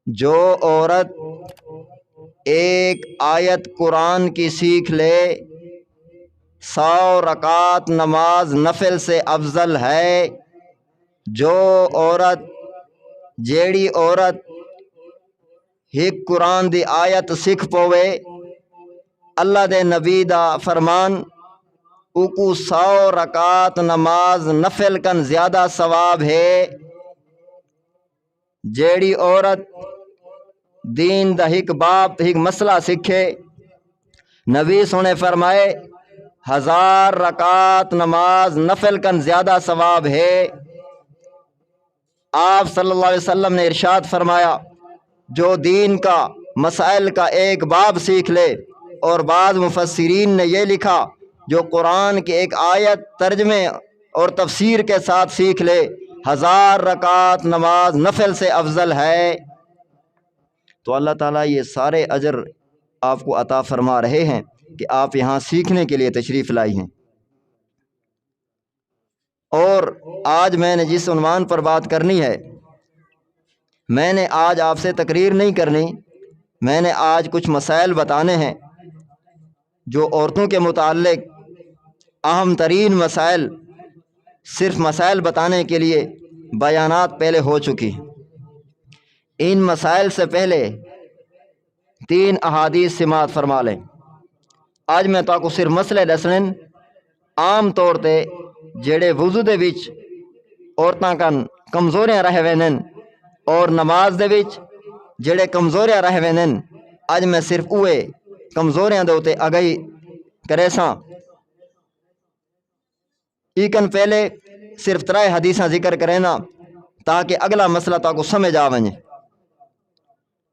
جو عورت ایک آیت قرآن کی سیکھ لے 100 رکعت نماز نفل سے افضل ہے۔ جو عورت جیڑی عورت ایک قرآن دی آیت سکھ پوے، اللہ دے نبی دا فرمان اوکو 100 رکعت نماز نفل کن زیادہ ثواب ہے۔ جیڑی عورت دین دا ایک باب ایک مسئلہ سکھے، نبی سنے فرمائے 1000 رکعت نماز نفل کن زیادہ ثواب ہے۔ آپ صلی اللہ علیہ وسلم نے ارشاد فرمایا جو دین کا مسائل کا ایک باب سیکھ لے، اور بعض مفسرین نے یہ لکھا جو قرآن کی ایک آیت ترجمے اور تفسیر کے ساتھ سیکھ لے 1000 رکعت نماز نفل سے افضل ہے۔ تو اللہ تعالیٰ یہ سارے اجر آپ کو عطا فرما رہے ہیں کہ آپ یہاں سیکھنے کے لیے تشریف لائی ہیں۔ اور آج میں نے جس عنوان پر بات کرنی ہے، میں نے آج آپ سے تقریر نہیں کرنی، میں نے آج کچھ مسائل بتانے ہیں جو عورتوں کے متعلق اہم ترین مسائل، صرف مسائل بتانے کے لیے بیانات پہلے ہو چکی۔ ان مسائل سے پہلے 3 احادیث سماعت فرما لیں۔ آج میں تو صرف مسئلے دسنے، عام طور تے جڑے وضو دے وچ عورتاں کن کمزوریاں رہ وینن اور نماز دے وچ جڑے کمزوریاں رہ وینن، اج میں صرف اوے کمزوریاں دے اوتے آگاہی کرے ساں۔ ایکن پہلے صرف 3 حدیثاں ذکر کرینا تاکہ اگلا مسئلہ تا کو سمجھ آ ونجے۔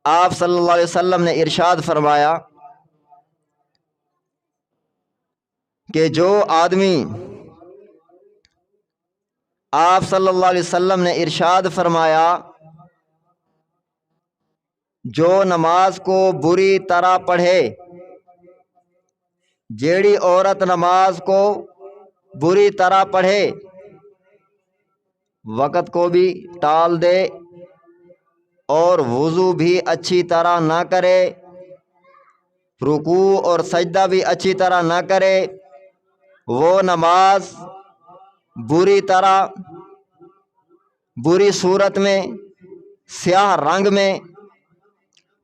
آپ صلی اللہ علیہ وسلم نے ارشاد فرمایا کہ جو آدمی، آپ صلی اللہ علیہ وسلم نے ارشاد فرمایا جو نماز کو بری طرح پڑھے، جیڑی عورت نماز کو بری طرح پڑھے، وقت کو بھی ٹال دے اور وضو بھی اچھی طرح نہ کرے، رکوع اور سجدہ بھی اچھی طرح نہ کرے، وہ نماز بری طرح، بری صورت میں، سیاہ رنگ میں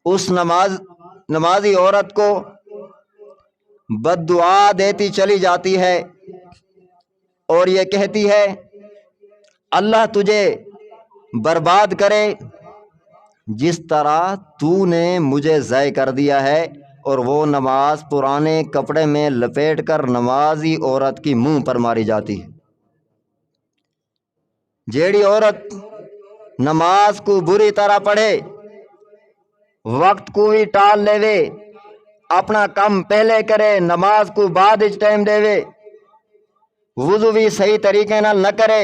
اس نمازی عورت کو بد دعا دیتی چلی جاتی ہے اور یہ کہتی ہے اللہ تجھے برباد کرے جس طرح تو نے مجھے ضائع کر دیا ہے، اور وہ نماز پرانے کپڑے میں لپیٹ کر نمازی عورت کی منہ پر ماری جاتی ہے۔ جیڑی عورت نماز کو بری طرح پڑھے، وقت کو ہی ٹال لے، اپنا کم پہلے کرے، نماز کو بعد اچ ٹائم دے، وضو بھی صحیح طریقے نال نہ کرے،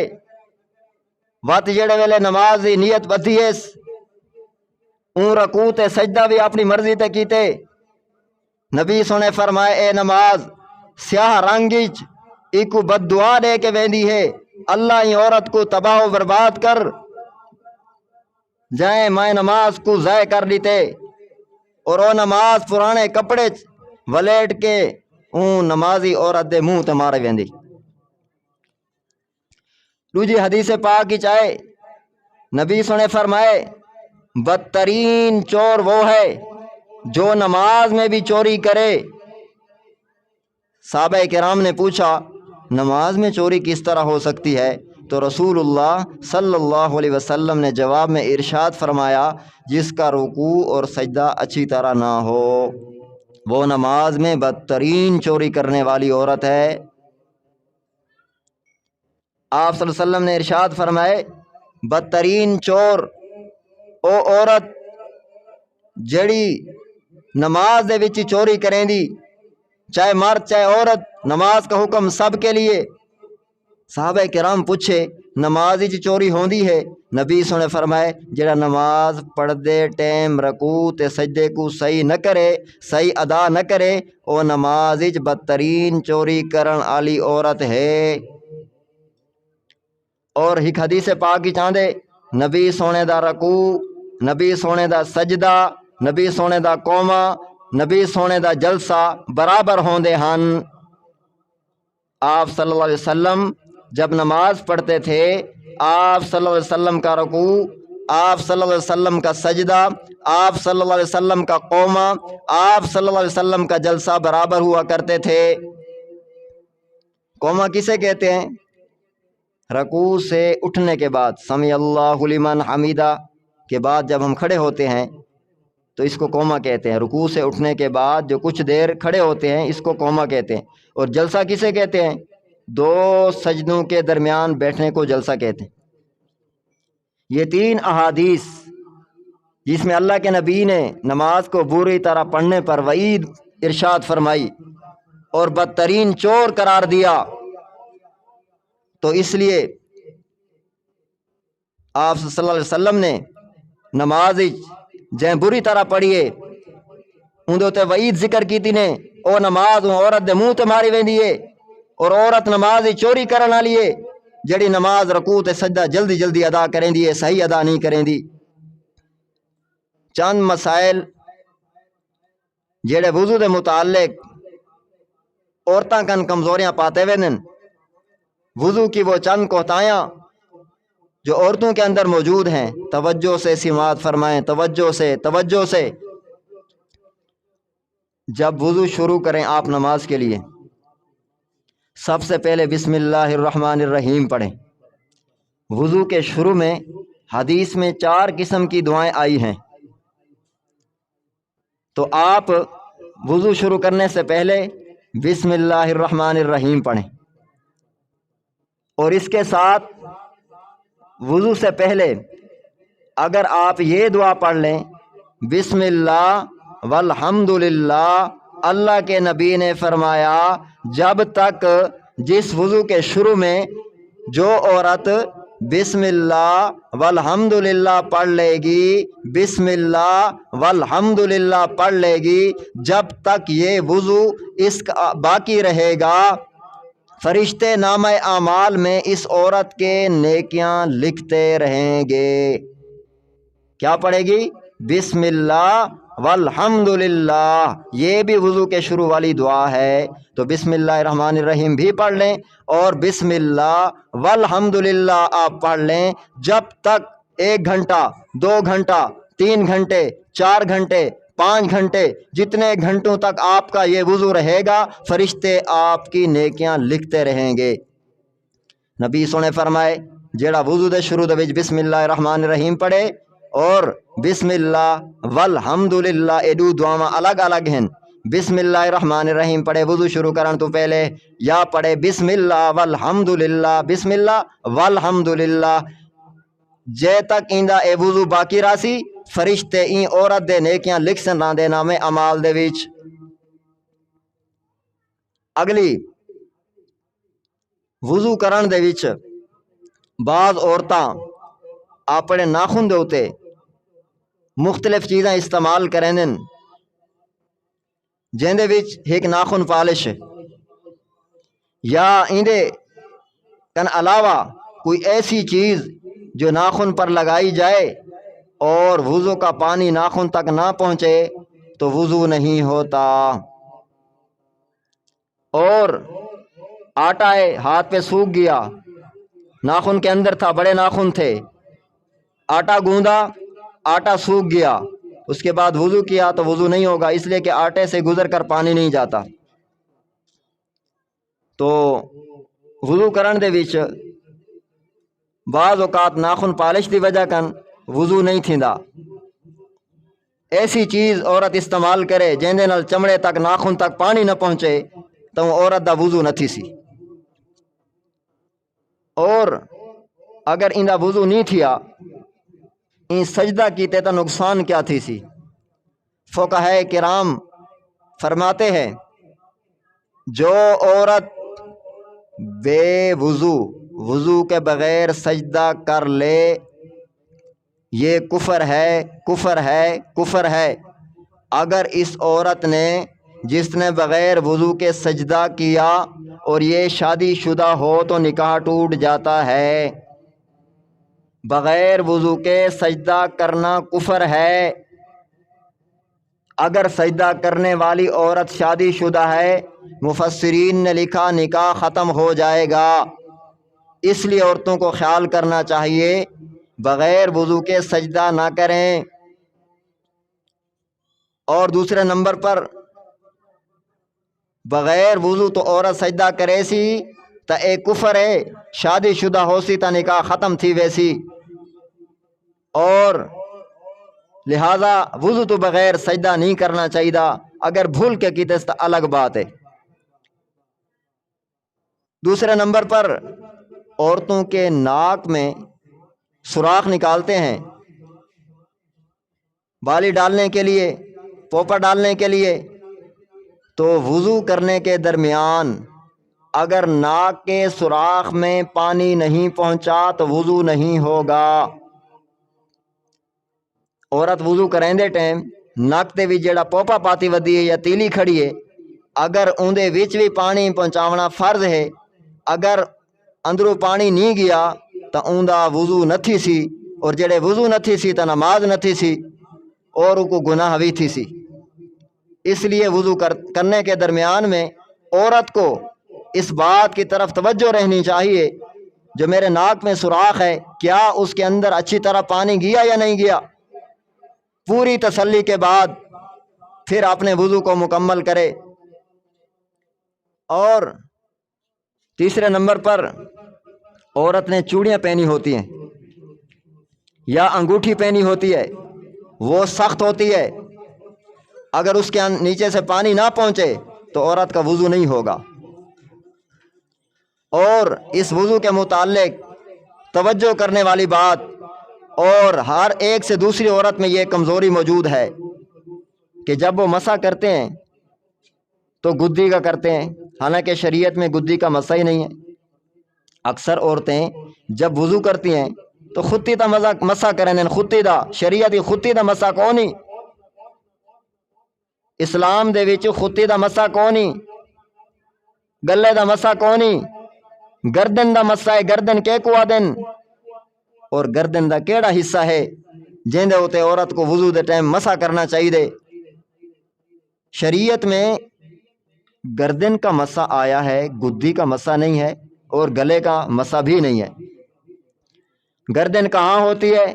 وقت جڑے ویلے نماز دی نیت بدھی ہے، اون رکوع تے سجدہ بھی اپنی مرضی تے کیتے، نبی سنے فرمائے اے نماز سیاہ رنگ وچ ایکو بد دعا دے کے ویندی ہے، اللہ ہی عورت کو تباہ و برباد کر جائیں میں نماز کو ضائع کر دیتے، اور وہ نماز پرانے کپڑے ولیٹ کے اون نمازی عورت دے منہ تے مارے ویندی۔ دوجی حدیث پاک کی چاہے نبی سنے فرمائے بدترین چور وہ ہے جو نماز میں بھی چوری کرے۔ صحابہ کرام نے پوچھا نماز میں چوری کس طرح ہو سکتی ہے؟ تو رسول اللہ صلی اللہ علیہ وسلم نے جواب میں ارشاد فرمایا جس کا رکوع اور سجدہ اچھی طرح نہ ہو وہ نماز میں بدترین چوری کرنے والی عورت ہے۔ آپ صلی اللہ علیہ وسلم نے ارشاد فرمائے بدترین چور او عورت جڑی نماز دے وچ چوری کریں دی، چاہے مرد چاہے عورت، نماز کا حکم سب کے لیے۔ صحابہ کرام پوچھے نماز وچ چوری ہوندی ہے؟ نبی سنے فرمائے جڑا نماز پڑھ دے ٹائم رکوع تے سجدے کو صحیح نہ کرے، صحیح ادا نہ کرے، او نماز وچ بدترین چوری کرن والی عورت ہے۔ اور ایک حدیث پاک کی چاندے نبی سونے دا رکوع نبی سونے دا سجدہ، نبی سونے دا قوما، نبی سونے دا جلسہ برابر ہوندے ہن۔ آپ صلی اللہ علیہ وسلم جب نماز پڑھتے تھے، آپ صلی اللہ علیہ وسلم کا رکوع، آپ صلی اللہ علیہ وسلم کا سجدہ، آپ صلی اللہ علیہ وسلم کا قوما، آپ صلی اللہ علیہ وسلم کا جلسہ برابر ہوا کرتے تھے۔ قوما کسے کہتے ہیں؟ رکوع سے اٹھنے کے بعد، سمیع اللہ لمن حمیدہ کے بعد جب ہم کھڑے ہوتے ہیں تو اس کو قوما کہتے ہیں۔ رکوع سے اٹھنے کے بعد جو کچھ دیر کھڑے ہوتے ہیں اس کو قوما کہتے ہیں۔ اور جلسہ کسے کہتے ہیں؟ دو سجدوں کے درمیان بیٹھنے کو جلسہ کہتے ہیں۔ یہ تین احادیث جس میں اللہ کے نبی نے نماز کو بری طرح پڑھنے پر وعید ارشاد فرمائی اور بدترین چور قرار دیا، تو اس لیے آپ صلی اللہ علیہ وسلم نے نماز جائیں بری طرح پڑھیے اندر تے وعید ذکر کی تھی نے، او نماز عورت دے منہ تے ماری ویندی ہے، اور عورت نماز چوری کرن والی ہے جڑی نماز رکوع تے سجدہ جلدی جلدی ادا کریں دی ہے، صحیح ادا نہیں کریں دی۔ چند مسائل جڑے وضو دے متعلق عورتاں کن کمزوریاں پاتے ویندن، وضو کی وہ چند کوتاہیاں جو عورتوں کے اندر موجود ہیں، توجہ سے سماعت فرمائیں، توجہ سے جب وضو شروع کریں آپ نماز کے لیے سب سے پہلے بسم اللہ الرحمن الرحیم پڑھیں۔ وضو کے شروع میں حدیث میں 4 قسم کی دعائیں آئی ہیں، تو آپ وضو شروع کرنے سے پہلے بسم اللہ الرحمن الرحیم پڑھیں، اور اس کے ساتھ وضو سے پہلے اگر آپ یہ دعا پڑھ لیں بسم اللہ والحمدللہ، اللہ کے نبی نے فرمایا جب تک جس وضو کے شروع میں جو عورت بسم اللہ والحمدللہ پڑھ لے گی، بسم اللہ والحمدللہ پڑھ لے گی، جب تک یہ وضو اس کا باقی رہے گا، فرشتے نامہ اعمال میں اس عورت کے نیکیاں لکھتے رہیں گے۔ کیا پڑھے گی؟ بسم اللہ والحمدللہ، یہ بھی وضو کے شروع والی دعا ہے، تو بسم اللہ الرحمن الرحیم بھی پڑھ لیں اور بسم اللہ والحمدللہ آپ پڑھ لیں، جب تک 1 گھنٹہ 2 گھنٹہ 3 گھنٹے 4 گھنٹے 5 گھنٹے جتنے گھنٹوں تک آپ کا یہ وضو رہے گا، فرشتے آپ کی نیکیاں لکھتے رہیں گے۔ نبی سونے فرمائے جیڑا وضو دے شروع دے وچ بسم اللہ الرحمن الرحیم پڑھے اور بسم اللہ والحمدللہ، یہ دو دعاواں الگ الگ ہیں۔ بسم اللہ الرحمن الرحیم پڑھے وضو شروع کرن تو پہلے، یا پڑھے بسم اللہ والحمدللہ، بسم اللہ والحمدللہ، جے تک ایندا اے وضو باقی راسی فرشتے این عورت دے نیکیاں لکھ سن دے نامے اعمال دے وچ۔ اگلی وضو کرن دے وچ بعض عورتاں اپنے ناخن دے اوتے مختلف چیزاں استعمال کریں دن، جن دے وچ ایک ناخن پالش یا ایندے کن علاوہ کوئی ایسی چیز جو ناخن پر لگائی جائے اور وضو کا پانی ناخن تک نہ پہنچے تو وضو نہیں ہوتا۔ اور آٹا ہے ہاتھ پہ سوکھ گیا، ناخن کے اندر تھا، بڑے ناخن تھے، آٹا گوندا، آٹا سوکھ گیا، اس کے بعد وضو کیا تو وضو نہیں ہوگا، اس لیے کہ آٹے سے گزر کر پانی نہیں جاتا۔ تو وضو کرن دے وچ بعض اوقات ناخن پالش دی وجہ کن وضو نہیں تھیندا۔ ایسی چیز عورت استعمال کرے جن دے نال چمڑے تک ناخن تک پانی نہ پہنچے تو عورت دا وضو نہ تھی سی۔ اور اگر اندا وضو نہیں تھیا ان سجدہ کیتے تو نقصان کیا تھی سی؟ فقہائے کرام فرماتے ہیں جو عورت بے وضو کے بغیر سجدہ کر لے یہ کفر ہے۔ اگر اس عورت نے جس نے بغیر وضو کے سجدہ کیا اور یہ شادی شدہ ہو تو نکاح ٹوٹ جاتا ہے۔ بغیر وضو کے سجدہ کرنا کفر ہے۔ اگر سجدہ کرنے والی عورت شادی شدہ ہے، مفسرین نے لکھا نکاح ختم ہو جائے گا۔ اس لیے عورتوں کو خیال کرنا چاہیے بغیر وضو کے سجدہ نہ کریں۔ اور دوسرے نمبر پر بغیر وضو تو عورت سجدہ کرے سی تا ایک کفر ہے، شادی شدہ ہو سی تا نکاح ختم تھی ویسی، اور لہذا وضو تو بغیر سجدہ نہیں کرنا چاہیے۔ اگر بھول کے کیتے تو الگ بات ہے۔ دوسرے نمبر پر عورتوں کے ناک میں سوراخ نکالتے ہیں بالی ڈالنے کے لیے، پوپا ڈالنے کے لیے، تو وضو کرنے کے درمیان اگر ناک کے سوراخ میں پانی نہیں پہنچا تو وضو نہیں ہوگا۔ عورت وضو کریں دے ٹائم نک تے بھی جڑا پوپا پاتی ودی ہے یا تیلی کھڑی ہے، اگر اندے وچ بھی پانی پہنچاونا فرض ہے، اگر اندروں پانی نہیں گیا تو اوندا وضو نہ تھی سی، اور جڑے وضو نہ تھی سی تو نماز نہ تھی سی، اور کو گناہ بھی تھی سی۔ اس لیے وضو کرنے کے درمیان میں عورت کو اس بات کی طرف توجہ رہنی چاہیے جو میرے ناک میں سوراخ ہے کیا اس کے اندر اچھی طرح پانی گیا یا نہیں گیا۔ پوری تسلی کے بعد پھر اپنے وضو کو مکمل کرے۔ اور تیسرے نمبر پر عورت نے چوڑیاں پہنی ہوتی ہیں یا انگوٹھی پہنی ہوتی ہے، وہ سخت ہوتی ہے، اگر اس کے نیچے سے پانی نہ پہنچے تو عورت کا وضو نہیں ہوگا۔ اور اس وضو کے متعلق توجہ کرنے والی بات، اور ہر ایک سے دوسری عورت میں یہ کمزوری موجود ہے کہ جب وہ مسح کرتے ہیں تو گدی کا کرتے ہیں، حالانکہ شریعت میں گدی کا مسح ہی نہیں ہے۔ اکثر عورتیں جب وضو کرتی ہیں تو خطی دا مسح کریں، خطی دا شریعت خطی دا مسح کونی، اسلام دے وچ خطی دا مسح کونی، گلے دا مسح کونی، گردن دا مسح ہے۔ گردن کے کو آدن، اور گردن دا کیڑا حصہ ہے جن دے ہوتے عورت کو وضو دے ٹائم مسح کرنا چاہیے۔ شریعت میں گردن کا مسح آیا ہے، گدی کا مسح نہیں ہے، اور گلے کا مسح بھی نہیں ہے۔ گردن کہاں ہوتی ہے؟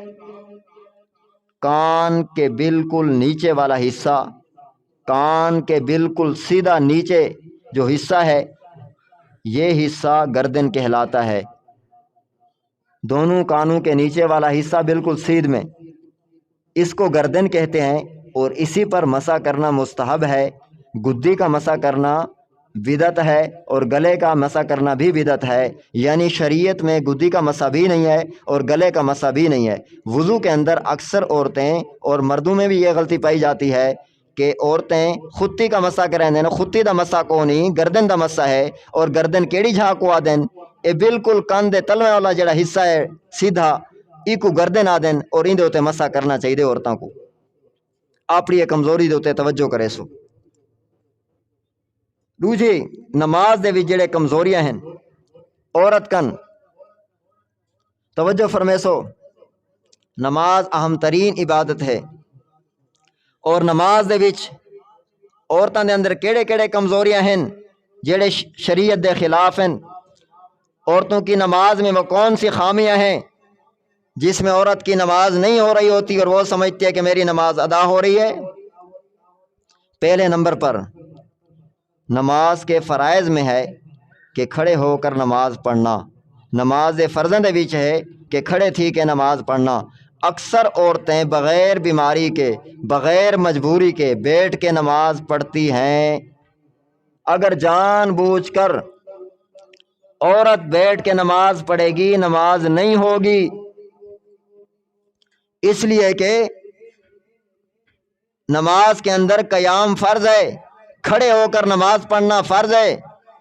کان کے بالکل نیچے والا حصہ، کان کے بالکل سیدھا نیچے جو حصہ ہے یہ حصہ گردن کہلاتا ہے۔ دونوں کانوں کے نیچے والا حصہ بالکل سیدھ میں، اس کو گردن کہتے ہیں، اور اسی پر مسح کرنا مستحب ہے۔ گدی کا مسح کرنا بدعت ہے، اور گلے کا مسح کرنا بھی بدعت ہے۔ یعنی شریعت میں گدی کا مسح بھی نہیں ہے اور گلے کا مسح بھی نہیں ہے۔ وضو کے اندر اکثر عورتیں اور مردوں میں بھی یہ غلطی پائی جاتی ہے کہ عورتیں خطی کا مسح کریں دیں، خطی دا مسح کو نہیں، گردن دا مسح ہے۔ اور گردن کیڑی جھا کو آ دین، اے بالکل کان دے تلوے والا جڑا حصہ ہے سیدھا، ای کو گردن آ دین، اور ان دے ہوتے مسح کرنا چاہیے عورتوں کو۔ اپنی کمزوری دے ہوتے توجہ کرے سو۔ دوجی نماز دے وچ جڑے کمزوریاں ہیں عورت کن توجہ فرمے سو۔ نماز اہم ترین عبادت ہے، اور نماز دے وچ عورتاں دے اندر کیڑے کیڑے کمزوریاں ہیں جڑے شریعت دے خلاف ہیں۔ عورتوں کی نماز میں وہ کون سی خامیاں ہیں جس میں عورت کی نماز نہیں ہو رہی ہوتی اور وہ سمجھتی ہے کہ میری نماز ادا ہو رہی ہے؟ پہلے نمبر پر نماز کے فرائض میں ہے کہ کھڑے ہو کر نماز پڑھنا، نماز فرضاں دے وچ ہے کہ کھڑے تھی کے نماز پڑھنا۔ اکثر عورتیں بغیر بیماری کے، بغیر مجبوری کے بیٹھ کے نماز پڑھتی ہیں۔ اگر جان بوجھ کر عورت بیٹھ کے نماز پڑھے گی نماز نہیں ہوگی، اس لیے کہ نماز کے اندر قیام فرض ہے، کھڑے ہو کر نماز پڑھنا فرض ہے۔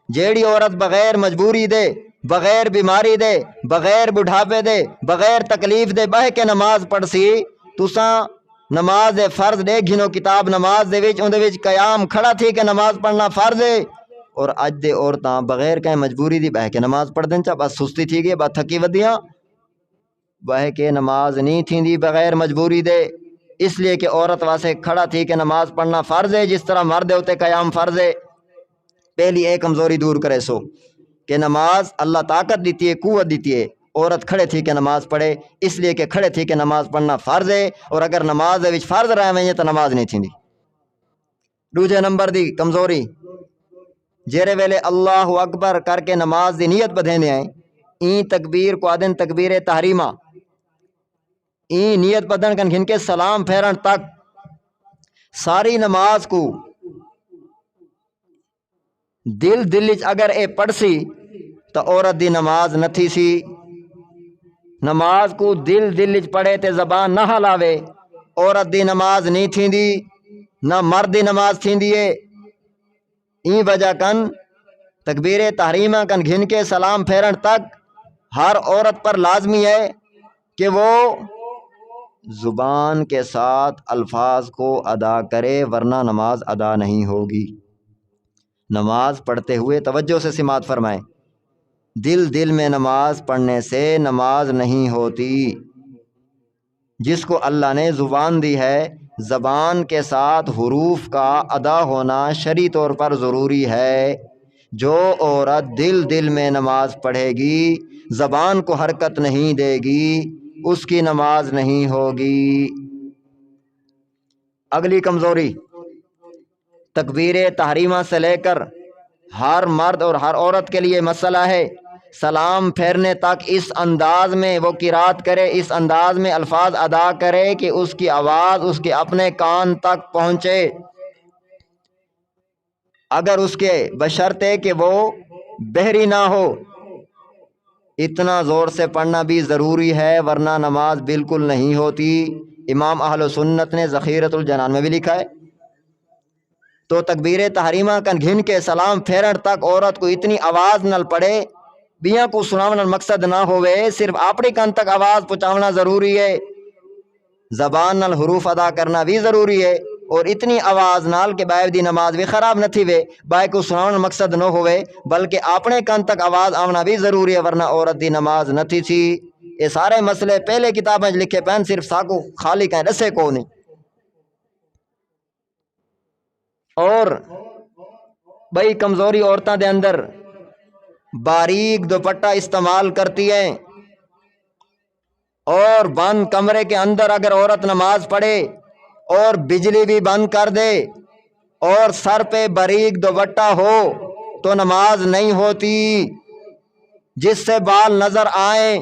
جیڑی عورت بغیر مجبوری دے، بغیر بیماری دے، بغیر بڑھاپے دے، بغیر تکلیف دے بہ کے نماز پڑھ سی، تساں نماز دے فرض دے گھنو کتاب نماز دے وچ اندے وچ قیام کھڑا تھی کہ نماز پڑھنا فرض ہے۔ اور اج دے عورتاں بغیر کہیں مجبوری دی بہ کے نماز پڑھ دین چا، بس سستی تھی گئی، بس تھکی ودیاں، وہ کہ نماز نہیں تھیندی بغیر مجبوری دے، اس لیے کہ عورت واسے کھڑا تھی کہ نماز پڑھنا فرض ہے جس طرح مرد ہوتے قیام فرض ہے۔ پہلی ایک کمزوری دور کرے سو کہ نماز اللہ طاقت دیتی ہے، قوت دیتی ہے، عورت کھڑے تھی کہ نماز پڑھے، اس لیے کہ کھڑے تھی کہ نماز پڑھنا فرض ہے، اور اگر نماز دے وچ فرض رہے میں تو نماز نہیں تھیندی۔ دوجے نمبر دی کمزوری جیرے ویلے اللہ اکبر کر کے نماز دی نیت بدھیندے ہیں، این تکبیر کو آدن تکبیر تحریمہ، این نیت بدن کن گھن کے سلام پھیرن تک ساری نماز کو دل اگر اے پڑھ سی تو عورت دی نماز نہ تھی سی۔ نماز کو دل پڑھے تے زبان نہ ہلاوے عورت دی نماز نہیں تھیندی، نہ مرد دی نماز تھیندی ہے۔ این وجہ کن تکبیر تحریمہ کن گھن کے سلام پھیرن تک ہر عورت پر لازمی ہے کہ وہ زبان کے ساتھ الفاظ کو ادا کرے، ورنہ نماز ادا نہیں ہوگی۔ نماز پڑھتے ہوئے توجہ سے سماعت فرمائیں، دل میں نماز پڑھنے سے نماز نہیں ہوتی۔ جس کو اللہ نے زبان دی ہے، زبان کے ساتھ حروف کا ادا ہونا شرعی طور پر ضروری ہے۔ جو عورت دل میں نماز پڑھے گی، زبان کو حرکت نہیں دے گی، اس کی نماز نہیں ہوگی۔ اگلی کمزوری تکبیر تحریمہ سے لے کر ہر مرد اور ہر عورت کے لیے مسئلہ ہے، سلام پھیرنے تک اس انداز میں وہ قرات کرے، اس انداز میں الفاظ ادا کرے کہ اس کی آواز اس کے اپنے کان تک پہنچے، اگر اس کے بشرطے کہ وہ بحری نہ ہو۔ اتنا زور سے پڑھنا بھی ضروری ہے، ورنہ نماز بالکل نہیں ہوتی۔ امام اہل سنت نے ذخیرۃ الجنان میں بھی لکھا ہے۔ تو تکبیر تحریمہ کن گھن کے سلام پھیرن تک عورت کو اتنی آواز نل پڑے، بیاں کو سناونا مقصد نہ ہوئے، صرف اپنی کن تک آواز پہنچاونا ضروری ہے۔ زبان نل حروف ادا کرنا بھی ضروری ہے، اور اتنی آواز نال کہ باہر دی نماز بھی خراب نہ تھی وے، باہر کو سناونا مقصد نہ ہوئے، بلکہ اپنے کن تک آواز آونا بھی ضروری ہے، ورنہ عورت دی نماز نہ تھی سی۔ یہ سارے مسئلے پہلے کتابیں لکھے پہن، صرف ساکو خالی کہیں رسے کو نہیں۔ اور بئی کمزوری عورتوں دے اندر باریک دوپٹہ استعمال کرتی ہیں، اور بند کمرے کے اندر اگر عورت نماز پڑھے اور بجلی بھی بند کر دے اور سر پہ باریک دوپٹہ ہو تو نماز نہیں ہوتی، جس سے بال نظر آئیں۔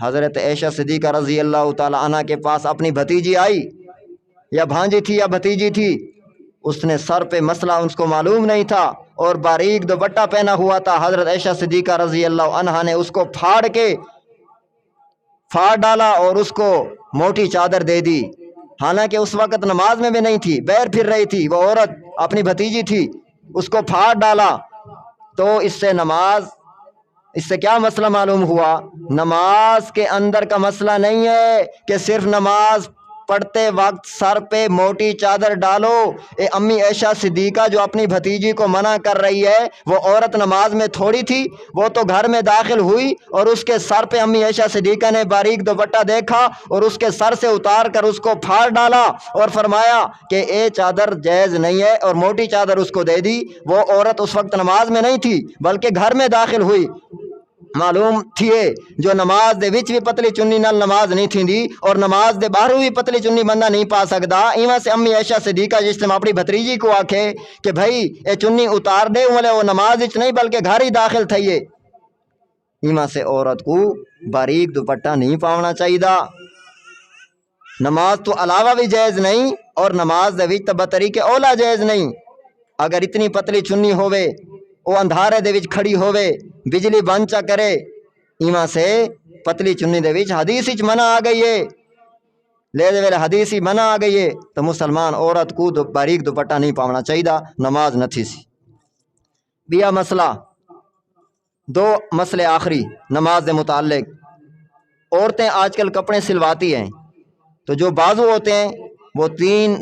حضرت عائشہ صدیقہ رضی اللہ تعالی عنہ کے پاس اپنی بھتیجی آئی، یا بھانجی تھی یا بھتیجی تھی، اس نے سر پہ مسئلہ اس کو معلوم نہیں تھا اور باریک دوپٹہ پہنا ہوا تھا۔ حضرت عائشہ صدیقہ رضی اللہ عنہا نے اس کو پھاڑ ڈالا اور اس کو موٹی چادر دے دی، حالانکہ اس وقت نماز میں بھی نہیں تھی، بیر پھر رہی تھی، وہ عورت اپنی بھتیجی تھی، اس کو پھاڑ ڈالا۔ تو اس سے کیا مسئلہ معلوم ہوا؟ نماز کے اندر کا مسئلہ نہیں ہے کہ صرف نماز پڑھتے وقت سر پہ موٹی چادر ڈالو۔ اے امی عائشہ صدیقہ جو اپنی بھتیجی کو منع کر رہی ہے، وہ عورت نماز میں تھوڑی تھی، وہ تو گھر میں داخل ہوئی اور اس کے سر پہ امی عائشہ صدیقہ نے باریک دوپٹہ دیکھا اور اس کے سر سے اتار کر اس کو پھاڑ ڈالا اور فرمایا کہ اے چادر جائز نہیں ہے، اور موٹی چادر اس کو دے دی۔ وہ عورت اس وقت نماز میں نہیں تھی بلکہ گھر میں داخل ہوئی۔ معلوم تھیے جو نماز دے وچ بھی پتلی چنی نال نماز نہیں تھیندی، اور نماز دے باہر بھی پتلی چنی بندہ نہیں پا سکدا۔ ایویں سے امی عائشہ صدیقہ جس نے اپنی بھتریجی کو آکھے کہ بھائی اے چنی اتار دے، وہ نماز وچ نہیں بلکہ گھر ہی داخل تھئیے۔ ایویں سے عورت کو باریک دوپٹہ نہیں پاونا چاہیے۔ نماز تو علاوہ بھی جائز نہیں، اور نماز دے وچ بطریقے اولا جائز نہیں۔ اگر اتنی پتلی چنی ہوئے، وہ اندھارے دے وچ کھڑی ہوئے، بجلی بند چا کرے، ایویں سے پتلی چنی دے وچ حدیث وچ منع آ گئی ہے، لے دے ویلے حدیث ہی منع آ گئی ہے، تو مسلمان عورت کو باریک دوپٹہ نہیں پاونا چاہیے، نماز نہ تھی سی۔ بیا مسئلہ دو مسئلے آخری نماز دے متعلق۔ عورتیں آج کل کپڑے سلواتی ہیں، تو جو بازو ہوتے ہیں وہ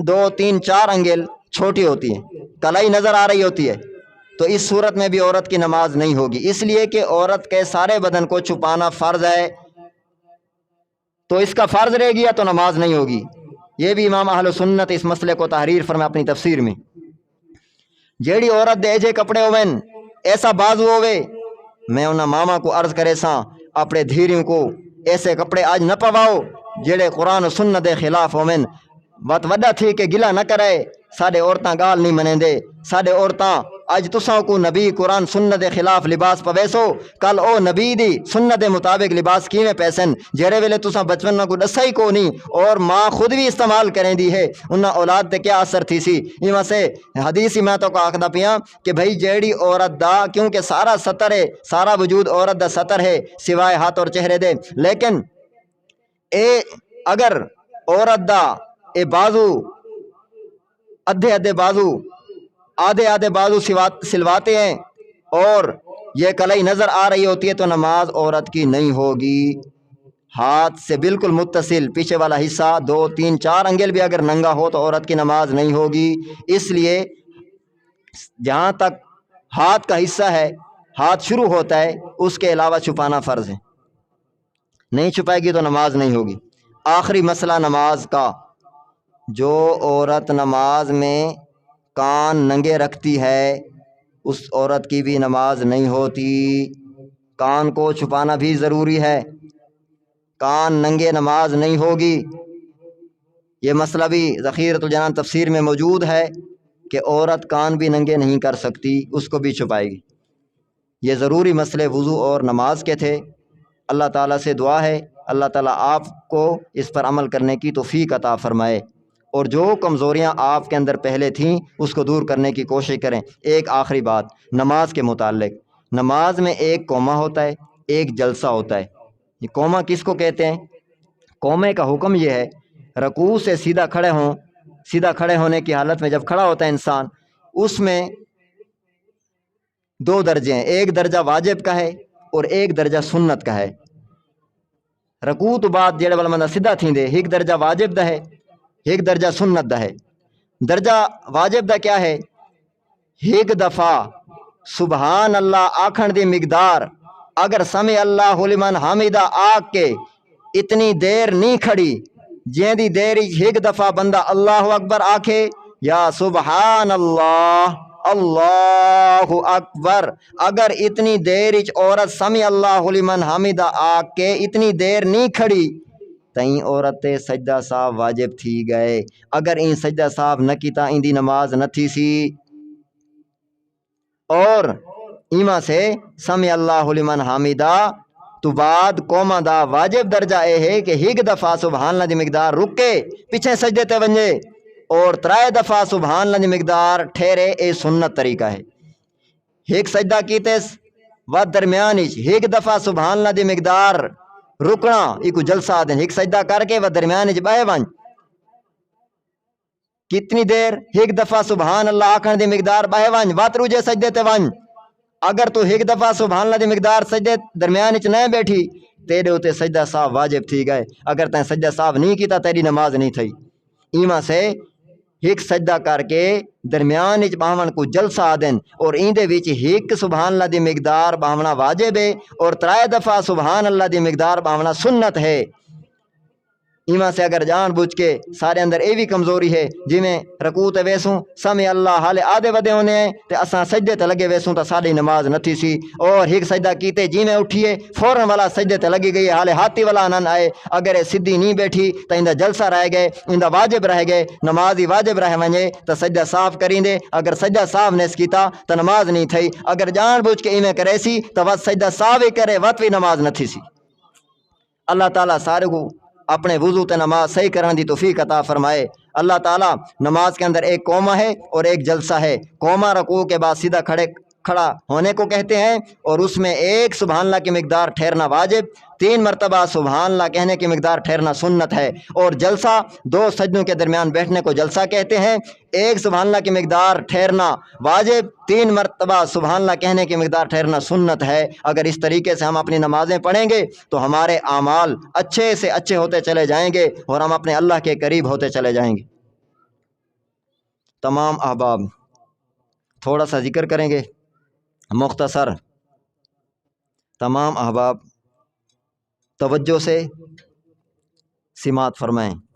2 3 4 انگل چھوٹی ہوتی ہیں، کلائی نظر آ رہی ہوتی ہے، تو اس صورت میں بھی عورت کی نماز نہیں ہوگی، اس لیے کہ عورت کے سارے بدن کو چھپانا فرض ہے۔ تو اس کا فرض رہ گیا تو نماز نہیں ہوگی۔ یہ بھی امام اہل سنت اس مسئلے کو تحریر فرمائے اپنی تفسیر میں۔ جیڑی عورت دے ایجے کپڑے ہوئن ایسا بازو ہوئے، میں انہاں ماما کو عرض کرے ساں اپنے دھیریوں کو ایسے کپڑے آج نہ پواؤ جیڑے قرآن و سنت دے خلاف ہوئن۔ وت وڈا تھی کہ گلا نہ کرے، ساڈے عورتاں گال نہیں منیں دے، ساڈے عورتاں اج تساں کو نبی قرآن سنت دے خلاف لباس پویسو، کل او نبی دی سنت دے مطابق لباس کیویں پیسن جہڑے ویلے تساں بچپن نہ کو دسا ہی کو نہیں، اور ماں خود بھی استعمال کریں دی ہے، انہاں اولاد تے کیا اثر تھی سی۔ ایویں سے حدیثی میں تو کو آکھدا پیاں کہ بھائی جیڑی عورت دا، کیونکہ سارا ستر ہے، سارا وجود عورت دا ستر ہے سوائے ہاتھ اور چہرے دے، لیکن اے اگر عورت دا اے بازو ادھے ادھے بازو آدھے آدھے بازو سلواتے ہیں اور یہ کلائی نظر آ رہی ہوتی ہے تو نماز عورت کی نہیں ہوگی۔ ہاتھ سے بالکل متصل پیچھے والا حصہ 2 3 4 انگل بھی اگر ننگا ہو تو عورت کی نماز نہیں ہوگی۔ اس لیے جہاں تک ہاتھ کا حصہ ہے، ہاتھ شروع ہوتا ہے، اس کے علاوہ چھپانا فرض ہے، نہیں چھپائے گی تو نماز نہیں ہوگی۔ آخری مسئلہ نماز کا، جو عورت نماز میں کان ننگے رکھتی ہے اس عورت کی بھی نماز نہیں ہوتی۔ کان کو چھپانا بھی ضروری ہے، کان ننگے نماز نہیں ہوگی۔ یہ مسئلہ بھی ذخیرۃ الجنان تفسیر میں موجود ہے کہ عورت کان بھی ننگے نہیں کر سکتی، اس کو بھی چھپائے گی۔ یہ ضروری مسئلے وضو اور نماز کے تھے۔ اللہ تعالیٰ سے دعا ہے اللہ تعالیٰ آپ کو اس پر عمل کرنے کی توفیق عطا فرمائے، اور جو کمزوریاں آپ کے اندر پہلے تھیں اس کو دور کرنے کی کوشش کریں۔ ایک آخری بات نماز کے متعلق، نماز میں ایک قومہ ہوتا ہے، ایک جلسہ ہوتا ہے۔ یہ قومہ کس کو کہتے ہیں؟ قومے کا حکم یہ ہے رکوع سے سیدھا کھڑے ہوں، سیدھا کھڑے ہونے کی حالت میں جب کھڑا ہوتا ہے انسان، اس میں 2 درجے ہیں، ایک درجہ واجب کا ہے اور ایک درجہ سنت کا ہے۔ رکوع تو بعد جڑے والا بندہ سیدھا تھیندے ایک درجہ واجب دا ہے، ایک درجہ سنت دا ہے۔ درجہ واجب دا کیا ہے؟ ایک دفعہ سبحان اللہ آکھن دی مقدار اگر سمع اللہ لمن حمیدہ آکھ کے اتنی دیر نہیں کھڑی جیں دی دیر ایک دفعہ بندہ اللہ اکبر آکھے یا سبحان اللہ اللہ اکبر، اگر اتنی دیر عورت سمع اللہ لمن حمیدہ آکھ کے اتنی دیر نہیں کھڑی تئیں عورت سجدہ صاحب واجب تھی گئے۔ اگر این سجدہ صاحب نہ کیتا ان دی نماز نہ تھی سی۔ اور ایما سے سمع اللہ لمن حمیدہ تو بعد قومہ دا واجب درجہ اے ہے کہ ایک دفعہ سبحان اللہ دی مقدار رک کے پیچھے سجدے تے ونجے، اور 3 دفعہ سبحان اللہ دی مقدار ٹھہرے، اے سنت طریقہ ہے۔ ایک سجدہ کیتے و درمیان ایک دفعہ سبحان اللہ دی مقدار رکنا، ایک جلسہ دیں، ایک سجدہ کر کے و درمیان بہے ون کتنی دیر، ایک دفعہ سبحان اللہ آکھن دی مقدار بہے ون وات روجے سجدے تے ون۔ اگر تو ایک دفعہ سبحان اللہ دی مقدار سجدے درمیان نہ بیٹھی تیرے ہوتے سجدہ صاحب واجب تھی گئے، اگر تیں سجدہ صاحب نہیں کیتا تیری نماز نہیں تھی۔ ایما سے ایک سجدہ کر کے درمیان باہمن کو جلسہ دیں، اور ایندے وچ ایک سبحان اللہ دی مقدار باہمنا واجب ہے اور 3 دفعہ سبحان اللہ دی مقدار باہمنا سنت ہے۔ ایما سے اگر جان بوجھ کے سارے اندر اے بھی کمزوری ہے، جی میں رکوع تے ویسوں سمع اللہ حالے آدھے ودے ہونے ہیں تے اساں سجدے تے لگے ویسوں تا ساری نماز نہ تھی سی، اور ایک سجدہ کیتے جی میں اٹھیے فوراً والا سجدے تے لگی گئی حالے ہاتھی والا نن آئے، اگر اے سدھی نہیں بیٹھی تا اندہ جلسہ رہ گئے، اندہ واجب رہ گئے، نماز ہی واجب رہ ونجے تا سجدہ صاف کریں دے، اگر سجدہ صاف نیس کیتا تا نماز نہیں تھی، اگر جان بوجھ کے ایمیں کرے سی تا وقت سجدہ صاف ہی کرے وقت بھی نماز نہ تھی سی۔ اللہ تعالیٰ سارے کو اپنے وضو تے نماز صحیح کرنے دی توفیق عطا فرمائے۔ اللہ تعالیٰ نماز کے اندر ایک قومہ ہے اور ایک جلسہ ہے۔ قومہ رکوع کے بعد سیدھا کھڑا ہونے کو کہتے ہیں، اور اس میں ایک سبحان اللہ کی مقدار ٹھہرنا واجب، 3 مرتبہ سبحان اللہ کہنے کی مقدار ٹھہرنا سنت ہے، اور جلسہ 2 سجدوں کے درمیان بیٹھنے کو جلسہ کہتے ہیں، ایک سبحان اللہ کی مقدار ٹھہرنا واجب، 3 مرتبہ سبحان اللہ کہنے کی مقدار ٹھہرنا سنت ہے۔ اگر اس طریقے سے ہم اپنی نمازیں پڑھیں گے تو ہمارے اعمال اچھے سے اچھے ہوتے چلے جائیں گے اور ہم اپنے اللہ کے قریب ہوتے چلے جائیں گے۔ تمام احباب تھوڑا سا ذکر کریں گے مختصر، تمام احباب توجہ سے سماعت فرمائیں۔